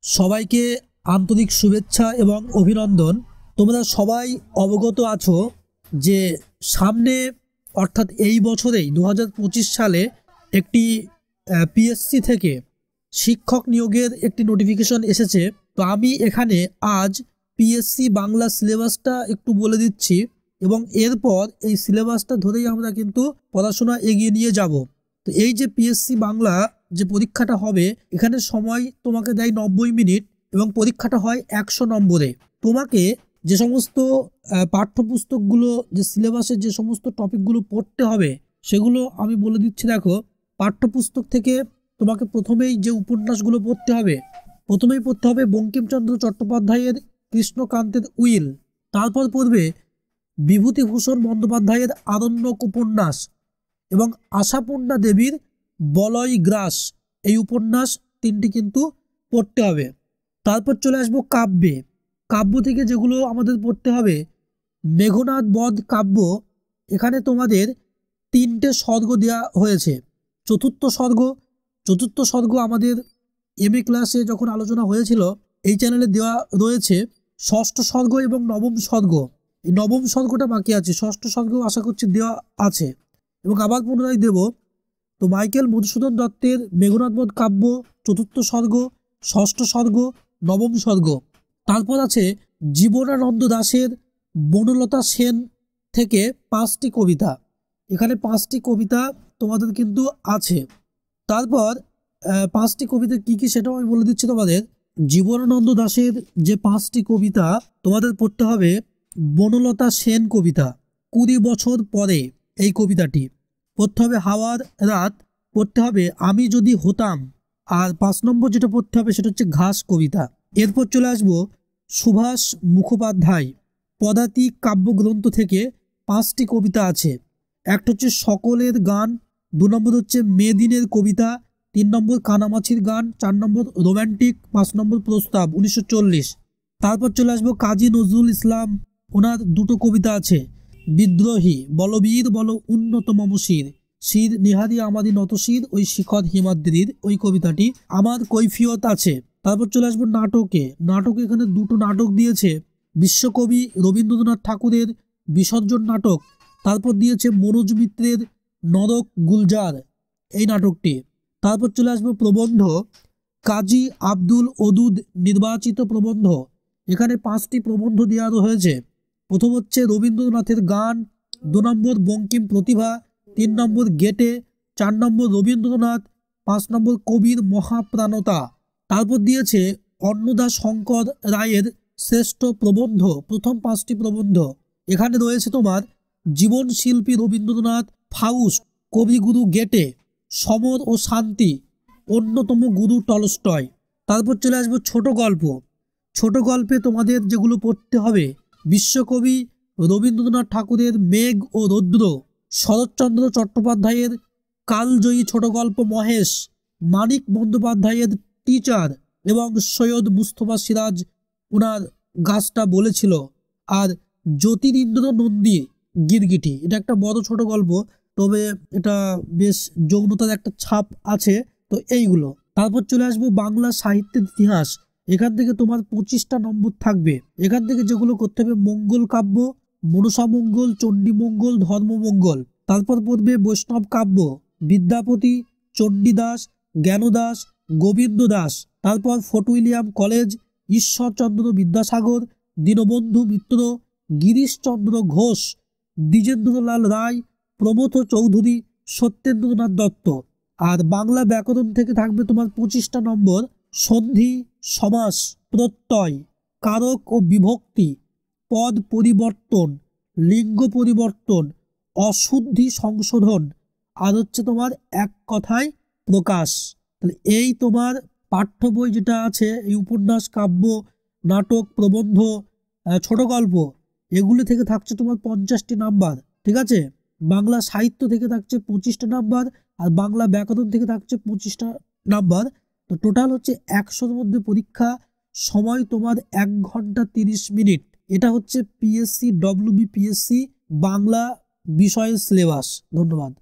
সবাইকে আন্তরিক শুভেচ্ছা এবং অভিনন্দন। তোমরা সবাই অবগত আছো যে সামনে অর্থাৎ এই বছরেই 2025 সালে একটি পিএসসি থেকে শিক্ষক নিয়োগের একটি নোটিফিকেশন এসেছে। তো আমি এখানে আজ পিএসসি বাংলা সিলেবাসটা একটু বলে দিচ্ছি এবং এরপর এই সিলেবাসটা ধরেই আমরা কিন্তু পড়াশোনা এগিয়ে নিয়ে যাব। তো এই যে পিএসসি বাংলা যে পরীক্ষাটা হবে, এখানে সময় তোমাকে দেয় 90 মিনিট এবং পরীক্ষাটা হয় 100 নম্বরে। তোমাকে যে সমস্ত পাঠ্যপুস্তকগুলো, যে সিলেবাসের যে সমস্ত টপিকগুলো পড়তে হবে সেগুলো আমি বলে দিচ্ছি। দেখো, পাঠ্যপুস্তক থেকে তোমাকে প্রথমেই যে উপন্যাসগুলো পড়তে হবে, প্রথমেই পড়তে হবে বঙ্কিমচন্দ্র চট্টোপাধ্যায়ের কৃষ্ণকান্তের উইল। তারপর পড়বে বিভূতিভূষণ বন্দ্যোপাধ্যায়ের আরণ্যক উপন্যাস এবং আশাপূর্ণা দেবীর বলয় গ্রাস, এই উপন্যাস তিনটি কিন্তু পড়তে হবে। তারপর চলে আসবো কাব্যে। কাব্য থেকে যেগুলো আমাদের পড়তে হবে, মেঘনাদ বধ কাব্য, এখানে তোমাদের 3টে স্বর্গ দেওয়া হয়েছে। চতুর্থ স্বর্গ আমাদের এমএ ক্লাসে যখন আলোচনা হয়েছিল এই চ্যানেলে দেওয়া রয়েছে। ষষ্ঠ স্বর্গ এবং নবম স্বর্গ, এই নবম স্বর্গটা বাকি আছে। ষষ্ঠ স্বর্গ আশা করছি দেওয়া আছে এবং আবার পুনরায় দেব। তো মাইকেল মধুসূদন দত্তের মেঘনাদ বধ কাব্য, চতুর্থ স্বর্গ, ষষ্ঠ স্বর্গ, নবম স্বর্গ। তারপর আছে জীবনানন্দ দাশের বনলতা সেন থেকে 5টি কবিতা। এখানে 5টি কবিতা তোমাদের কিন্তু আছে। তারপর 5টি কবিতা কি কি সেটাও আমি বলে দিচ্ছি তোমাদের। জীবনানন্দ দাশের যে 5টি কবিতা তোমাদের পড়তে হবে, বনলতা সেন কবিতা 20 বছর পরে, এই কবিতাটি পড়তে হবে। হাওয়ার রাত পড়তে হবে আমি যদি হতাম। আর 5 নম্বর যেটা পড়তে হবে সেটা হচ্ছে ঘাস কবিতা। এরপর চলে আসবো সুভাষ মুখোপাধ্যায় পদাতিক কাব্যগ্রন্থ থেকে 5টি কবিতা আছে। একটা হচ্ছে সকলের গান, 2 নম্বর হচ্ছে মেদিনের কবিতা, 3 নম্বর কানামাছির গান, 4 নম্বর রোম্যান্টিক, 5 নম্বর প্রস্তাব 1940। তারপর চলে আসবো কাজী নজরুল ইসলাম, ওনার 2টো কবিতা আছে, বিদ্রোহী বলবীর বল উন্নত মমশির, শির নিহারি আমাদি নতশির ওই শিখর হিমাদ্রির, ওই কবিতাটি। আমার কৈফিয়ত আছে। তারপর চলে আসবো নাটকে। এখানে 2টো নাটক দিয়েছে, বিশ্বকবি রবীন্দ্রনাথ ঠাকুরের বিসর্জন নাটক, তারপর দিয়েছে মনোজ মিত্রের নরক গুলজার, এই নাটকটি। তারপর চলে আসবো প্রবন্ধ, কাজী আব্দুল ওদুদ নির্বাচিত প্রবন্ধ। এখানে 5টি প্রবন্ধ দেওয়া হয়েছে। প্রথম হচ্ছে রবীন্দ্রনাথের গান, 2 নম্বর বঙ্কিম প্রতিভা, 3 নম্বর গেটে, 4 নম্বর রবীন্দ্রনাথ, 5 নম্বর কবির মহাপ্রাণতা। তারপর দিয়েছে অন্নদা শঙ্কর রায়ের শ্রেষ্ঠ প্রবন্ধ, প্রথম 5টি প্রবন্ধ। এখানে রয়েছে তোমার জীবন শিল্পী রবীন্দ্রনাথ, ফাউস্ট, কবিগুরু গেটে, সমর ও শান্তি, অন্যতম গুরু টলস্টয়। তারপর চলে আসবো ছোট গল্প। ছোট গল্পে তোমাদের যেগুলো পড়তে হবে, বিশ্বকবি রবীন্দ্রনাথ ঠাকুরের মেঘ ও রৌদ্র, শরৎচন্দ্র চট্টোপাধ্যায়ের কালজয়ী ছোট গল্প মহেশ, মানিক বন্দ্যোপাধ্যায়ের টিচার এবং সৈয়দ মুস্তফা সিরাজ ওনার গাছটা বলেছিল, আর জ্যোতিরিন্দ্র নন্দী গিরগিটি, এটা একটা বড় ছোট গল্প, তবে এটা বেশ যৌনতার একটা ছাপ আছে। তো এইগুলো। তারপর চলে আসবো বাংলা সাহিত্যের ইতিহাস। এখান থেকে তোমার 25টা নম্বর থাকবে। এখান থেকে যেগুলো করতে হবে, মঙ্গল কাব্য, মনসা মঙ্গল, চণ্ডী মঙ্গল, ধর্মমঙ্গল। তারপর পড়বে বৈষ্ণব কাব্য, বিদ্যাপতি, চণ্ডীদাস, জ্ঞানদাস, গোবিন্দ দাস। তারপর Fort William college, Ishwarchandra Vidyasagar, Dinabandhu Mitra, Girishchandra Ghosh, Dwijendralal Roy, Pramatha Chowdhury, Satyendranath Dutta. আর বাংলা ব্যাকরণ থেকে থাকবে তোমার 25টা নম্বর, সন্ধি, সমাস, প্রত্যয়, কারক ও বিভক্তি, পদ পরিবর্তন, লিঙ্গ পরিবর্তন, অশুদ্ধি সংশোধন, আর হচ্ছে তোমার এক কথায় প্রকাশ। তাহলে এই তোমার পাঠ্য বই যেটা আছে, এই উপন্যাস, কাব্য, নাটক, প্রবন্ধ, ছোট গল্প, এগুলো থেকে থাকছে তোমার 50টি নাম্বার। ঠিক আছে, বাংলা সাহিত্য থেকে থাকছে 25টা নাম্বার, আর বাংলা ব্যাকরণ থেকে থাকছে 25টা নাম্বার। তো টোটাল হচ্ছে 100-র মধ্যে পরীক্ষা। সময় তোমার 1 ঘন্টা 30 মিনিট। এটা হচ্ছে পিএসসি, ডব্লিউবিপিএসসি বাংলা বিষয়ের সিলেবাস। ধন্যবাদ।